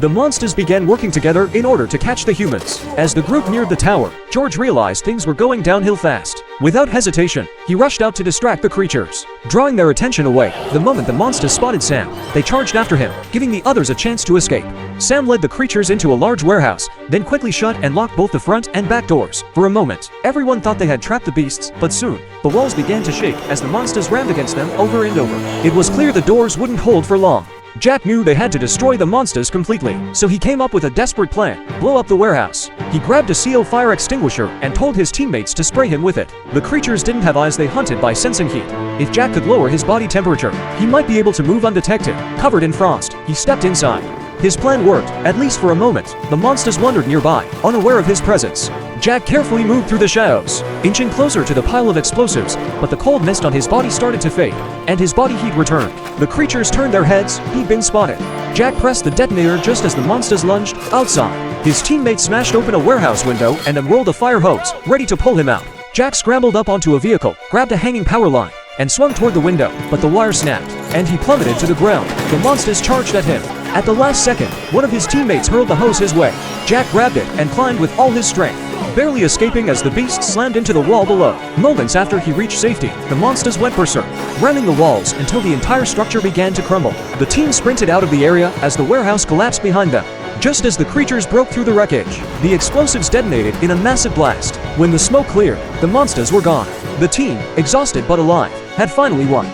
The monsters began working together in order to catch the humans. As the group neared the tower, George realized things were going downhill fast. Without hesitation, he rushed out to distract the creatures, drawing their attention away. The moment the monsters spotted Sam, they charged after him, giving the others a chance to escape. Sam led the creatures into a large warehouse, then quickly shut and locked both the front and back doors. For a moment, everyone thought they had trapped the beasts, but soon, the walls began to shake as the monsters rammed against them over and over. It was clear the doors wouldn't hold for long. Jack knew they had to destroy the monsters completely, so he came up with a desperate plan: blow up the warehouse. He grabbed a CO fire extinguisher and told his teammates to spray him with it. The creatures didn't have eyes, they hunted by sensing heat. If Jack could lower his body temperature, he might be able to move undetected. Covered in frost, he stepped inside. His plan worked, at least for a moment. The monsters wandered nearby, unaware of his presence. Jack carefully moved through the shadows, inching closer to the pile of explosives, but the cold mist on his body started to fade, and his body heat returned. The creatures turned their heads. He'd been spotted. Jack pressed the detonator just as the monsters lunged outside. His teammates smashed open a warehouse window and unrolled a fire hose, ready to pull him out. Jack scrambled up onto a vehicle, grabbed a hanging power line, and swung toward the window, but the wire snapped, and he plummeted to the ground. The monsters charged at him. At the last second, one of his teammates hurled the hose his way. Jack grabbed it and climbed with all his strength, barely escaping as the beasts slammed into the wall below. Moments after he reached safety, the monsters went berserk, ramming the walls until the entire structure began to crumble. The team sprinted out of the area as the warehouse collapsed behind them. Just as the creatures broke through the wreckage, the explosives detonated in a massive blast. When the smoke cleared, the monsters were gone. The team, exhausted but alive, had finally won.